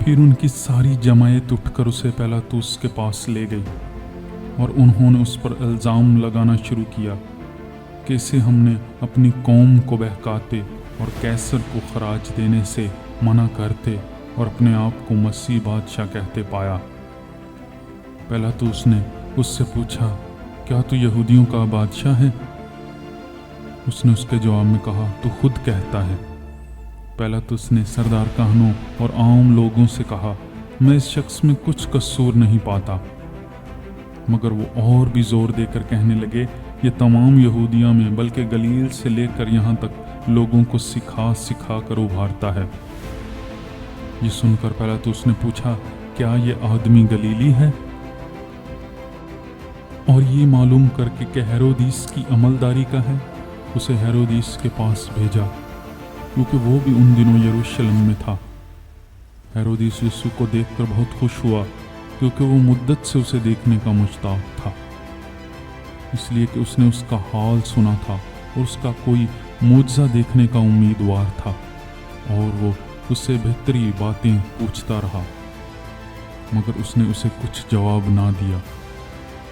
پھر ان کی ساری جماعت اٹھ کر اسے پیلاطس کے پاس لے گئی اور انہوں نے اس پر الزام لگانا شروع کیا کہ اسے ہم نے اپنی قوم کو بہکاتے اور کیسر کو خراج دینے سے منع کرتے اور اپنے آپ کو مسیح بادشاہ کہتے پایا۔ پیلاطس نے اس سے پوچھا، کیا تو یہودیوں کا بادشاہ ہے؟ اس نے اس کے جواب میں کہا، تو خود کہتا ہے۔ پیلاطس نے سردار کہنوں اور عام لوگوں سے کہا، میں اس شخص میں کچھ قصور نہیں پاتا۔ مگر وہ اور بھی زور دے کر کہنے لگے، یہ تمام یہودیہ میں بلکہ گلیل سے لے کر یہاں تک لوگوں کو سکھا سکھا کر ابھارتا ہے۔ یہ سن کر پیلاطس نے پوچھا، کیا یہ آدمی گلیلی ہے؟ اور یہ معلوم کر کے کہ ہیرودیس کی عملداری کا ہے، اسے ہیرودیس کے پاس بھیجا، کیونکہ وہ بھی ان دنوں یروشلم میں تھا۔ ہیرودیس یسوع کو دیکھ کر بہت خوش ہوا، کیونکہ وہ مدت سے اسے دیکھنے کا مشتاق تھا، اس لیے کہ اس نے اس کا حال سنا تھا اور اس کا کوئی معجزہ دیکھنے کا امیدوار تھا، اور وہ اس سے بہتری باتیں پوچھتا رہا، مگر اس نے اسے کچھ جواب نہ دیا۔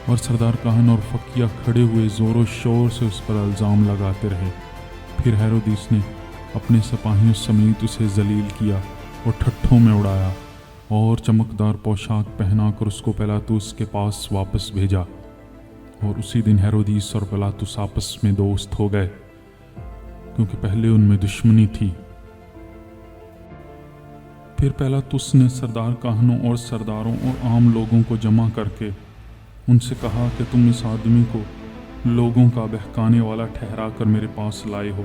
اور سردار کاہن اور فقیہ کھڑے ہوئے زور و شور سے اس پر الزام لگاتے رہے۔ پھر ہیرودیس نے اپنے سپاہیوں سمیت اسے ذلیل کیا اور ٹھٹھوں میں اڑایا اور چمکدار پوشاک پہنا کر اس کو پیلاطس کے پاس واپس بھیجا۔ اور اسی دن ہیرودیس اور پیلاطس آپس میں دوست ہو گئے، کیونکہ پہلے ان میں دشمنی تھی۔ پھر پیلاطس نے سردار کاہنوں اور سرداروں اور عام لوگوں کو جمع کر کے ان سے کہا کہ تم اس آدمی کو لوگوں کا بہکانے والا ٹھہرا کر میرے پاس لائے ہو،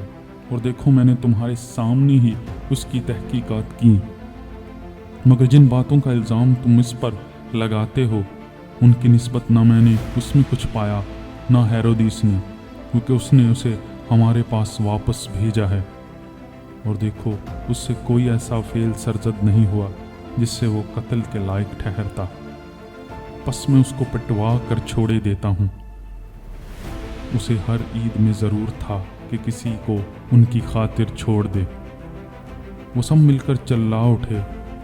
اور دیکھو میں نے تمہارے سامنے ہی اس کی تحقیقات کی، مگر جن باتوں کا الزام تم اس پر لگاتے ہو ان کی نسبت نہ میں نے اس میں کچھ پایا نہ ہیرودیس نے، کیونکہ اس نے اسے ہمارے پاس واپس بھیجا ہے، اور دیکھو اس سے کوئی ایسا فعل سرزد نہیں ہوا جس سے وہ قتل کے لائق ٹھہرتا، پس میں اس کو پٹوا کر چھوڑے دیتا ہوں۔ اسے ہر عید میں ضرور تھا کہ کسی کو ان کی خاطر چھوڑ دے۔ وہ سب مل کر چلا اٹھے،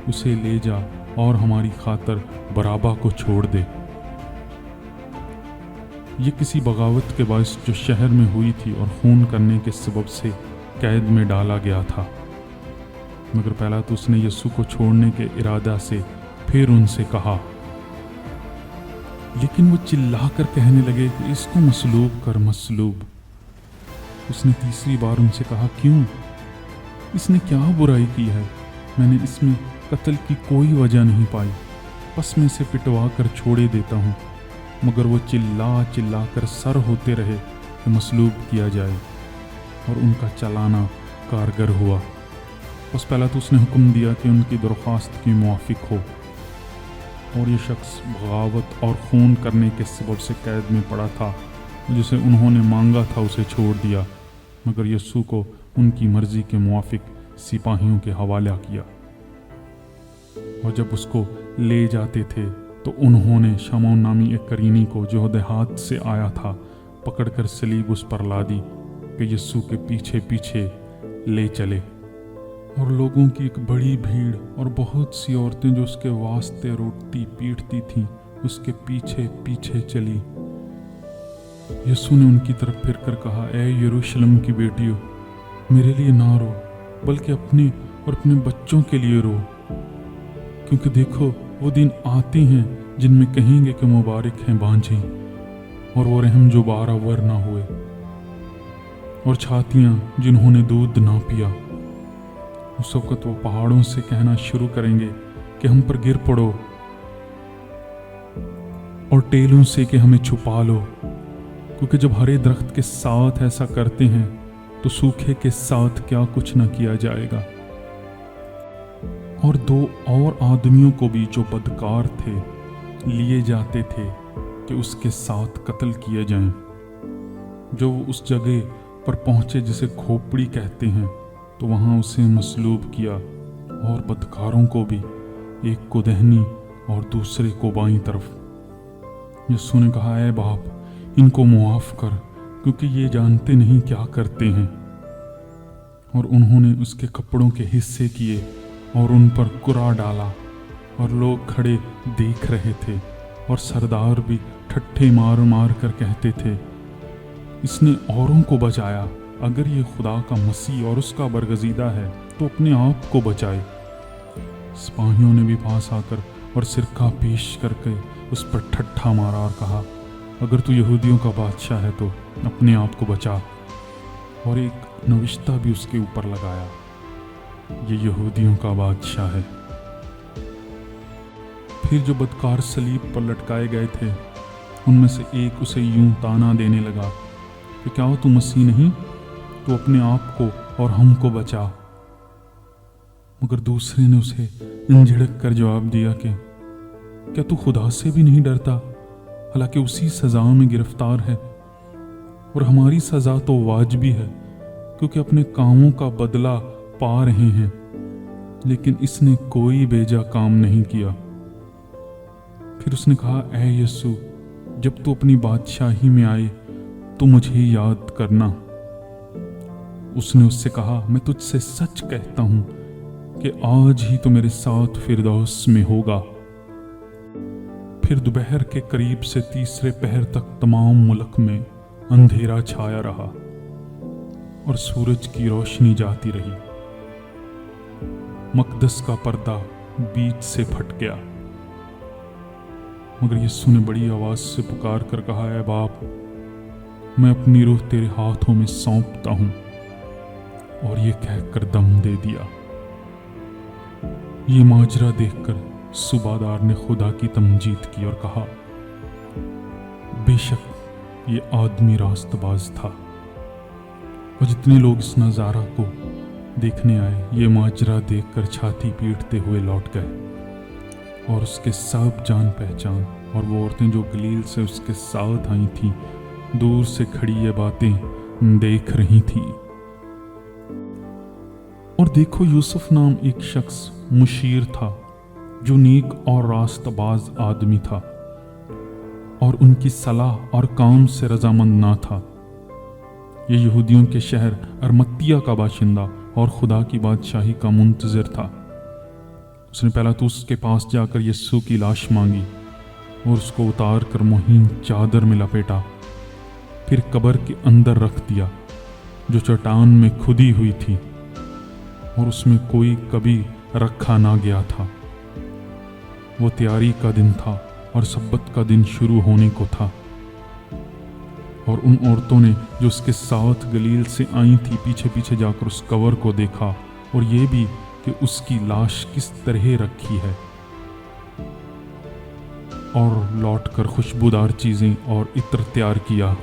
اسے لے جا اور ہماری خاطر بارابا کو چھوڑ دے۔ یہ کسی بغاوت کے باعث جو شہر میں ہوئی تھی اور خون کرنے کے سبب سے قید میں ڈالا گیا تھا، مگر پیلاطس نے یسوع کو چھوڑنے کے ارادہ سے پھر ان سے کہا، لیکن وہ چلا کر کہنے لگے کہ اس کو مصلوب کر، مصلوب۔ اس نے تیسری بار ان سے کہا، کیوں؟ اس نے کیا برائی کی ہے؟ میں نے اس میں قتل کی کوئی وجہ نہیں پائی، پس میں اسے پٹوا کر چھوڑے دیتا ہوں۔ مگر وہ چلا چلا کر سر ہوتے رہے کہ مصلوب کیا جائے، اور ان کا چلانا کارگر ہوا۔ پس پیلاطس نے حکم دیا کہ ان کی درخواست کی موافق ہو، اور یہ شخص بغاوت اور خون کرنے کے سبب سے قید میں پڑا تھا، جسے انہوں نے مانگا تھا اسے چھوڑ دیا، مگر یسوع کو ان کی مرضی کے موافق سپاہیوں کے حوالہ کیا۔ اور جب اس کو لے جاتے تھے تو انہوں نے شمعون نامی ایک کرینی کو جو دیہات سے آیا تھا پکڑ کر صلیب اس پر لا دی کہ یسوع کے پیچھے پیچھے لے چلے۔ اور لوگوں کی ایک بڑی بھیڑ اور بہت سی عورتیں جو اس کے واسطے روٹی پیٹتی تھیں اس کے پیچھے پیچھے چلی۔ یسوع نے ان کی طرف پھر کر کہا، اے یروشلم کی بیٹیوں، میرے لیے نہ رو، بلکہ اپنے اور اپنے بچوں کے لیے رو، کیونکہ دیکھو وہ دن آتے ہیں جن میں کہیں گے کہ مبارک ہیں بانجھیں اور وہ رحم جو بارآور نہ ہوئے، اور چھاتیاں جنہوں نے دودھ نہ پیا۔ اس وقت وہ پہاڑوں سے کہنا شروع کریں گے کہ ہم پر گر پڑو، اور ٹیلوں سے کہ ہمیں چھپا لو، کیونکہ جب ہرے درخت کے ساتھ ایسا کرتے ہیں تو سوکھے کے ساتھ کیا کچھ نہ کیا جائے گا۔ اور دو اور آدمیوں کو بھی جو بدکار تھے لیے جاتے تھے کہ اس کے ساتھ قتل کیے جائیں۔ جو وہ اس جگہ پر پہنچے جسے کھوپڑی کہتے ہیں تو وہاں اسے مصلوب کیا، اور بدکاروں کو بھی، ایک کو دہنی اور دوسرے کو بائیں طرف۔ یسوع نے کہا، اے باپ، ان کو معاف کر، کیونکہ یہ جانتے نہیں کیا کرتے ہیں۔ اور انہوں نے اس کے کپڑوں کے حصے کیے اور ان پر کرا ڈالا اور لوگ کھڑے دیکھ رہے تھے، اور سردار بھی ٹھٹھے مار مار کر کہتے تھے، اس نے اوروں کو بچایا، اگر یہ خدا کا مسیح اور اس کا برگزیدہ ہے تو اپنے آپ کو بچائے۔ سپاہیوں نے بھی پاس آ کر اور سرکہ پیش کر کے اس پر ٹھٹھا مارا اور کہا، اگر تو یہودیوں کا بادشاہ ہے تو اپنے آپ کو بچا، اور ایک نوشتہ بھی اس کے اوپر لگایا، یہ یہودیوں کا بادشاہ ہے۔ پھر جو بدکار صلیب پر لٹکائے گئے تھے ان میں سے ایک اسے یوں تانا دینے لگا کہ کیا تو مسیح نہیں؟ تو اپنے آپ کو اور ہم کو بچا۔ مگر دوسرے نے اسے جھڑک کر جواب دیا کہ کیا تو خدا سے بھی نہیں ڈرتا، حالانکہ اسی سزا میں گرفتار ہے، اور ہماری سزا تو واجبی ہے کیونکہ اپنے کاموں کا بدلہ پا رہے ہیں، لیکن اس نے کوئی بیجا کام نہیں کیا۔ پھر اس نے کہا، اے یسوع، جب تو اپنی بادشاہی میں آئے تو مجھے یاد کرنا۔ اس نے اس سے کہا، میں تجھ سے سچ کہتا ہوں کہ آج ہی تو میرے ساتھ فردوس میں ہوگا۔ پھر دوپہر کے قریب سے تیسرے پہر تک تمام ملک میں اندھیرا چھایا رہا اور سورج کی روشنی جاتی رہی۔ مقدس کا پردہ بیچ سے پھٹ گیا، مگر یسوع نے بڑی آواز سے پکار کر کہا، اے باپ، میں اپنی روح تیرے ہاتھوں میں سونپتا ہوں، اور یہ کہہ کر دم دے دیا۔ یہ ماجرا دیکھ کر صوبادار نے خدا کی تمجید کی اور کہا، بے شک یہ آدمی راست باز تھا۔ اور جتنے لوگ اس نظارہ کو دیکھنے آئے یہ ماجرا دیکھ کر چھاتی پیٹتے ہوئے لوٹ گئے، اور اس کے سب جان پہچان اور وہ عورتیں جو گلیل سے اس کے ساتھ آئی تھیں دور سے کھڑی یہ باتیں دیکھ رہی تھیں۔ اور دیکھو، یوسف نام ایک شخص مشیر تھا جو نیک اور راست باز آدمی تھا، اور ان کی صلاح اور کام سے رضامند نہ تھا۔ یہ یہودیوں کے شہر ارمتیہ کا باشندہ اور خدا کی بادشاہی کا منتظر تھا۔ اس نے پہلا تو اس کے پاس جا کر یسوع کی لاش مانگی اور اس کو اتار کر مہین چادر میں لپیٹا، پھر قبر کے اندر رکھ دیا جو چٹان میں کھدی ہوئی تھی، اور اس میں کوئی کبھی رکھا نہ گیا تھا۔ وہ تیاری کا دن تھا اور سبت کا دن شروع ہونے کو تھا، اور ان عورتوں نے جو اس کے ساتھ گلیل سے آئی تھی پیچھے پیچھے جا کر اس قبر کو دیکھا، اور یہ بھی کہ اس کی لاش کس طرح رکھی ہے، اور لوٹ کر خوشبودار چیزیں اور عطر تیار کیا۔